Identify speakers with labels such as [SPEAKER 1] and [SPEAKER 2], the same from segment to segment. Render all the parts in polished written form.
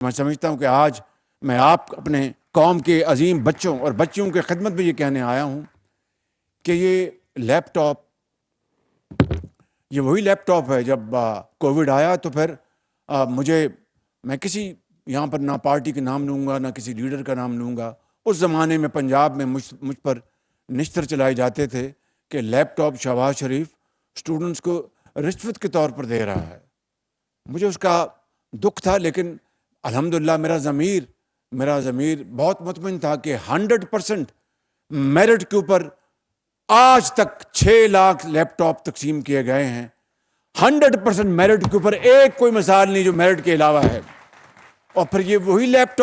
[SPEAKER 1] میں سمجھتا ہوں کہ آج میں آپ اپنے قوم کے عظیم بچوں اور بچیوں کی خدمت میں یہ کہنے آیا ہوں کہ یہ لیپ ٹاپ یہ وہی لیپ ٹاپ ہے. جب کووڈ آیا تو پھر میں کسی یہاں پر نہ پارٹی کا نام لوں گا نہ کسی لیڈر کا نام لوں گا. اس زمانے میں پنجاب میں مجھ پر نشتر چلائے جاتے تھے کہ لیپ ٹاپ شہباز شریف اسٹوڈنٹس کو رشوت کے طور پر دے رہا ہے. مجھے اس کا دکھ تھا، لیکن الحمدللہ میرا ضمیر بہت مطمئن تھا کہ 100% میرٹ کے اوپر آج تک 6 لاکھ لیپ ٹاپ تقسیم کیے گئے ہیں. 100% میرٹ کے اوپر ایک کوئی مثال نہیں جو میرٹ کے علاوہ ہے. اور پھر یہ وہی لیپ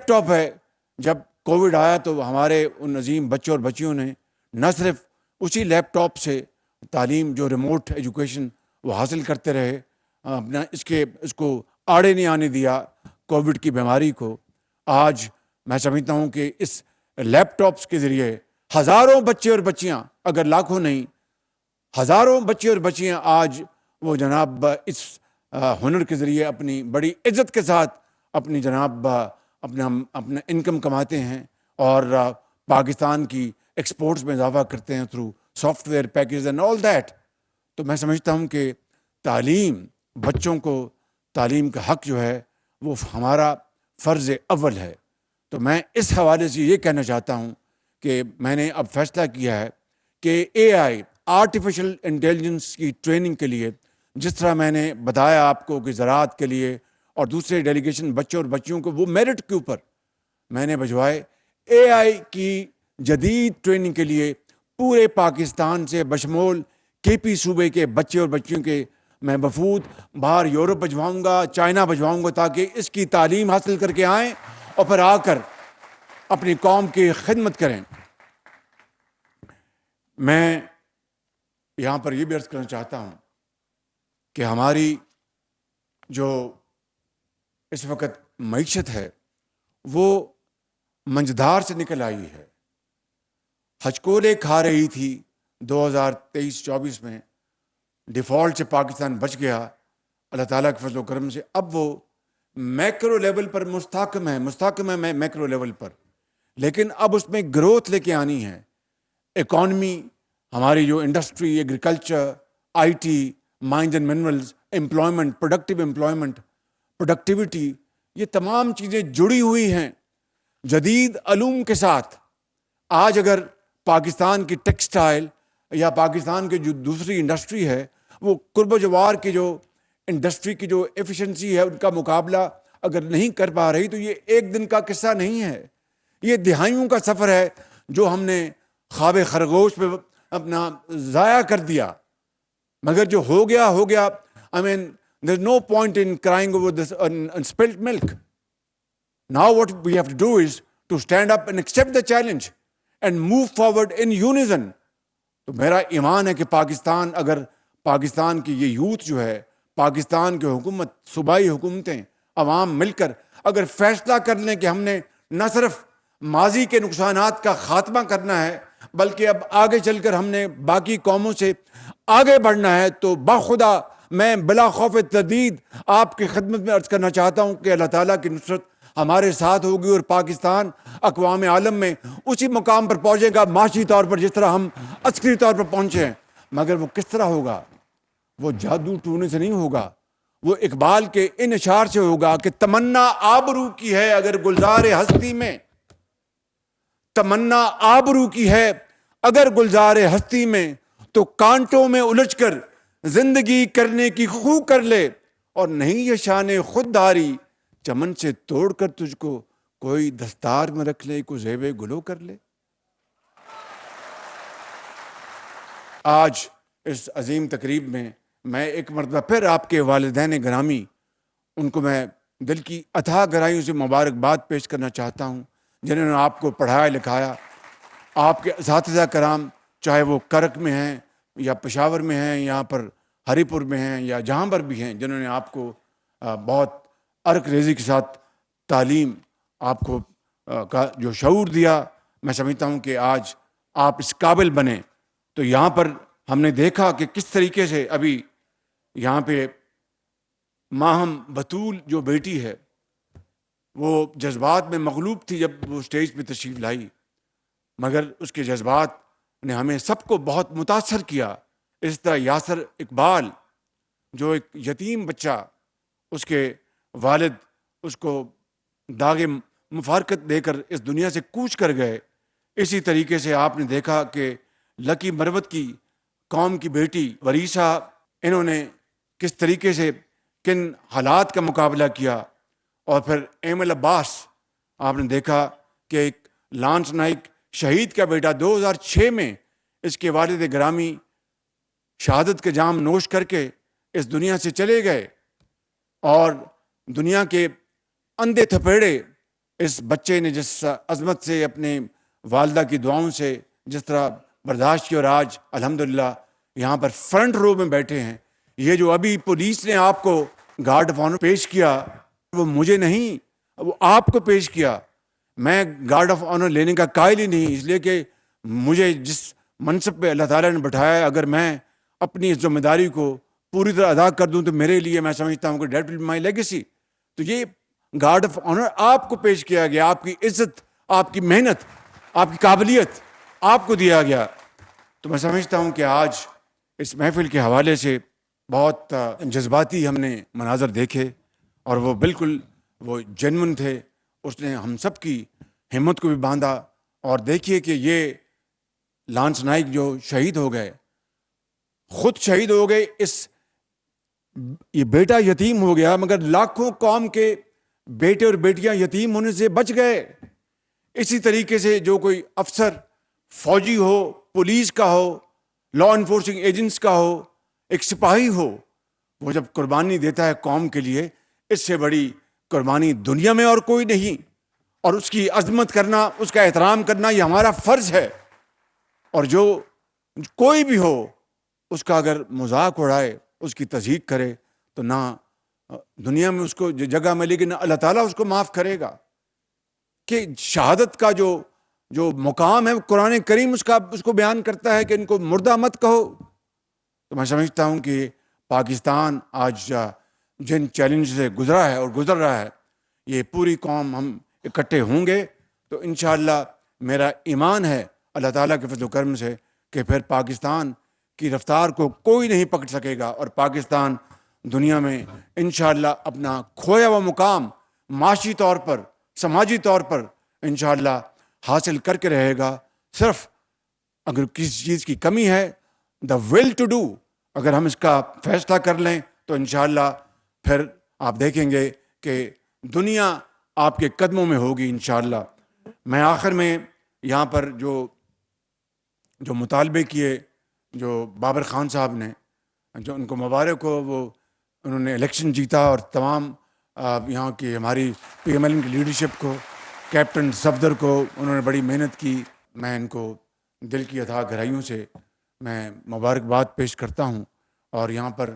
[SPEAKER 1] ٹاپ ہے. جب کووڈ آیا تو ہمارے ان عظیم بچوں اور بچیوں نے نہ صرف اسی لیپ ٹاپ سے تعلیم، جو ریموٹ ایجوکیشن وہ حاصل کرتے رہے، اپنا اس کو آڑے نہیں آنے دیا کووڈ کی بیماری کو. آج میں سمجھتا ہوں کہ اس لیپ ٹاپس کے ذریعے ہزاروں بچے اور بچیاں، اگر لاکھوں نہیں ہزاروں بچے اور بچیاں آج وہ جناب اس ہنر کے ذریعے اپنی بڑی عزت کے ساتھ اپنی اپنا انکم کماتے ہیں اور پاکستان کی ایکسپورٹس میں اضافہ کرتے ہیں through soft where package and all that. تو میں سمجھتا ہوں کہ بچوں کو تعلیم کا حق جو ہے وہ ہمارا فرض اول ہے. تو میں اس حوالے سے یہ کہنا چاہتا ہوں کہ میں نے اب فیصلہ کیا ہے کہ AI آرٹیفیشل انٹیلیجنس کی ٹریننگ کے لیے، جس طرح میں نے بتایا آپ کو کہ زراعت کے لیے اور دوسرے ڈیلیگیشن بچوں اور بچیوں کو وہ میرٹ کے اوپر میں نے بھجوائے. AI کی جدید ٹریننگ کے لیے پورے پاکستان سے بشمول KP صوبے کے بچے اور بچیوں کے میں وفود باہر یورپ بھجواؤں گا، چائنا بھجواؤں گا، تاکہ اس کی تعلیم حاصل کر کے آئیں اور پھر آ کر اپنی قوم کی خدمت کریں. میں یہاں پر یہ بھی عرض کرنا چاہتا ہوں کہ ہماری جو اس وقت معیشت ہے وہ منجدار سے نکل آئی ہے. ہچکولے کھا رہی تھی 2023-24 میں. ڈیفالٹ سے پاکستان بچ گیا اللہ تعالیٰ کے فضل و کرم سے. اب وہ میکرو لیول پر مستحکم ہے میکرو لیول پر، لیکن اب اس میں گروتھ لے کے آنی ہے. اکانومی، ہماری جو industry, agriculture, IT، mines and minerals, employment, productivity, یہ تمام چیزیں جڑی ہوئی ہیں جدید علوم کے ساتھ. آج اگر پاکستان کی ٹیکسٹائل یا پاکستان کی جو دوسری انڈسٹری ہے وہ قرب و جوار کی جو انڈسٹری کی جو ایفیشنسی ہے ان کا مقابلہ اگر نہیں کر پا رہی تو یہ ایک دن کا قصہ نہیں ہے، یہ دہائیوں کا سفر ہے جو ہم نے خواب خرگوش پہ اپنا ضائع کر دیا. مگر جو ہو گیا I mean there's no point in crying over this spilled milk. Now what we have to do is to stand up and accept the challenge and move forward in unison. تو میرا ایمان ہے کہ اگر پاکستان کی یہ یوتھ جو ہے، پاکستان کی حکومت، صوبائی حکومتیں، عوام مل کر اگر فیصلہ کر لیں کہ ہم نے نہ صرف ماضی کے نقصانات کا خاتمہ کرنا ہے بلکہ اب آگے چل کر ہم نے باقی قوموں سے آگے بڑھنا ہے، تو بخدا میں بلا خوف تردید آپ کی خدمت میں عرض کرنا چاہتا ہوں کہ اللہ تعالیٰ کی نصرت ہمارے ساتھ ہوگی اور پاکستان اقوام عالم میں اسی مقام پر پہنچے گا معاشی طور پر جس طرح ہم عسکری طور پر پہنچے ہیں. مگر وہ کس طرح ہوگا؟ وہ جادو ٹونے سے نہیں ہوگا، وہ اقبال کے ان اشعار سے ہوگا کہ تمنا آبرو کی ہے اگر گلزار ہستی میں، تمنا آبرو کی ہے اگر گلزار ہستی میں، تو کانٹوں میں الجھ کر زندگی کرنے کی خو کر لے، اور نہیں یہ شان خودداری چمن سے توڑ کر تجھ کو کوئی دستار میں رکھ لے، کو زیب گلو کر لے. آج اس عظیم تقریب میں میں ایک مرتبہ پھر آپ کے والدین گرامی ان کو میں دل کی اتھاہ گہرائیوں سے مبارکباد پیش کرنا چاہتا ہوں، جنہوں نے آپ کو پڑھایا لکھایا. آپ کے اساتذہ کرام چاہے وہ کرک میں ہیں یا پشاور میں ہیں، یہاں پر ہری پور میں ہیں یا جہاں پر بھی ہیں، جنہوں نے آپ کو بہت عرق ریزی کے ساتھ تعلیم آپ کو کا جو شعور دیا. میں سمجھتا ہوں کہ آج آپ اس قابل بنے. تو یہاں پر ہم نے دیکھا کہ کس طریقے سے ابھی یہاں پہ ماہم بطول جو بیٹی ہے وہ جذبات میں مغلوب تھی جب وہ اسٹیج پہ تشریف لائی، مگر اس کے جذبات نے ہمیں سب کو بہت متاثر کیا۔ اس طرح یاسر اقبال جو ایک یتیم بچہ، اس کے والد اس کو داغ مفارقت دے کر اس دنیا سے کوچ کر گئے، اسی طریقے سے آپ نے دیکھا کہ لکی مروت کی قوم کی بیٹی وریثہ، انہوں نے کس طریقے سے کن حالات کا مقابلہ کیا، اور پھر ایمل عباس آپ نے دیکھا کہ ایک لانس نائک شہید کا بیٹا 2006 میں اس کے والد گرامی شہادت کے جام نوش کر کے اس دنیا سے چلے گئے، اور دنیا کے اندھے تھپیڑے اس بچے نے جس عظمت سے اپنے والدہ کی دعاؤں سے جس طرح برداشت کی، اور آج الحمدللہ یہاں پر فرنٹ رو میں بیٹھے ہیں۔ یہ جو ابھی پولیس نے آپ کو گارڈ آف آنر پیش کیا، وہ مجھے نہیں، وہ آپ کو پیش کیا۔ میں گارڈ آف آنر لینے کا قائل ہی نہیں، اس لیے کہ مجھے جس منصب پہ اللہ تعالیٰ نے بٹھایا ہے، اگر میں اپنی اس ذمہ داری کو پوری طرح ادا کر دوں تو میرے لیے، میں سمجھتا ہوں کہ that will be my legacy. تو یہ گارڈ آف آنر آپ کو پیش کیا گیا، آپ کی عزت، آپ کی محنت، آپ کی قابلیت آپ کو دیا گیا۔ تو میں سمجھتا ہوں کہ آج اس محفل کے حوالے سے بہت جذباتی ہم نے مناظر دیکھے، اور وہ بالکل وہ جینون تھے۔ اس نے ہم سب کی ہمت کو بھی باندھا، اور دیکھیے کہ یہ لانس نائک جو شہید ہو گئے، خود شہید ہو گئے، یہ بیٹا یتیم ہو گیا، مگر لاکھوں قوم کے بیٹے اور بیٹیاں یتیم ہونے سے بچ گئے۔ اسی طریقے سے جو کوئی افسر، فوجی ہو، پولیس کا ہو، لا انفورسنگ ایجنٹس کا ہو، ایک سپاہی ہو، وہ جب قربانی دیتا ہے قوم کے لیے، اس سے بڑی قربانی دنیا میں اور کوئی نہیں، اور اس کی عظمت کرنا، اس کا احترام کرنا، یہ ہمارا فرض ہے۔ اور جو کوئی بھی ہو اس کا اگر مذاق اڑائے، اس کی تضحیق کرے، تو نہ دنیا میں اس کو جگہ ملے گی، نہ اللہ تعالیٰ اس کو معاف کرے گا۔ کہ شہادت کا جو مقام ہے، قرآن کریم اس کو بیان کرتا ہے کہ ان کو مردہ مت کہو۔ تو میں سمجھتا ہوں کہ پاکستان آج جن چیلنج سے گزرا ہے اور گزر رہا ہے، یہ پوری قوم ہم اکٹھے ہوں گے تو انشاءاللہ میرا ایمان ہے اللہ تعالیٰ کے فضل و کرم سے کہ پھر پاکستان کی رفتار کو کوئی نہیں پکڑ سکے گا، اور پاکستان دنیا میں انشاءاللہ اپنا کھویا ہوا مقام معاشی طور پر، سماجی طور پر انشاءاللہ حاصل کر کے رہے گا۔ صرف اگر کسی چیز کی کمی ہے، دا ول ٹو ڈو، اگر ہم اس کا فیصلہ کر لیں تو انشاءاللہ پھر آپ دیکھیں گے کہ دنیا آپ کے قدموں میں ہوگی انشاءاللہ۔ میں آخر میں یہاں پر جو مطالبے کیے، جو بابر خان صاحب نے، جو ان کو مبارک ہو، وہ انہوں نے الیکشن جیتا، اور تمام یہاں کی ہماری پی ایم ایل این کی لیڈرشپ کو، کیپٹن صفدر کو، انہوں نے بڑی محنت کی۔ میں ان کو دل کی اتھاہ گہرائیوں سے میں مبارکباد پیش کرتا ہوں۔ اور یہاں پر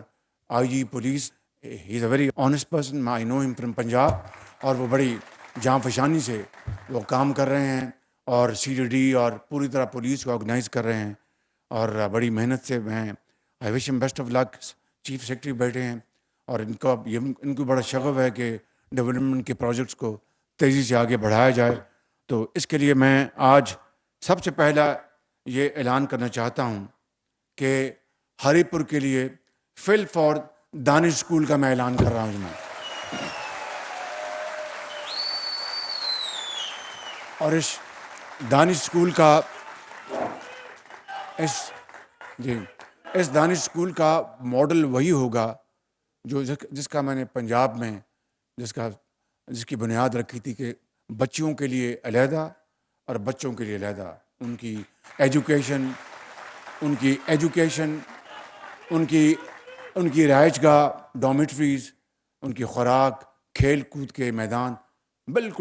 [SPEAKER 1] آئی G police, he is a very honest person, آئی نو ہم فرام پنجاب، اور وہ بڑی جاں فشانی سے وہ کام کر رہے ہیں، اور سی ڈی ڈی اور پوری طرح پولیس کو آرگنائز کر رہے ہیں، اور بڑی محنت سے میں I wish them best of luck. Chief secretary بیٹھے ہیں، اور ان کو بڑا شغف ہے کہ ڈیولپمنٹ کے پروجیکٹس کو تیزی سے آگے بڑھایا جائے۔ تو اس کے لیے میں آج سب سے پہلا یہ اعلان کرنا چاہتا ہوں کہ ہری پور کے لیے فل فار دانش اسکول کا میں اعلان کر رہا ہوں۔ اور اس دانش اسکول کا اس دانش اسکول کا ماڈل وہی ہوگا جس کا میں نے پنجاب میں جس کی بنیاد رکھی تھی کہ بچیوں کے لیے علیحدہ اور بچوں کے لیے علیحدہ، ان کی ایجوکیشن، ان کی رہائش گاہ، ڈومیٹریز، ان کی خوراک، کھیل کود کے میدان بالکل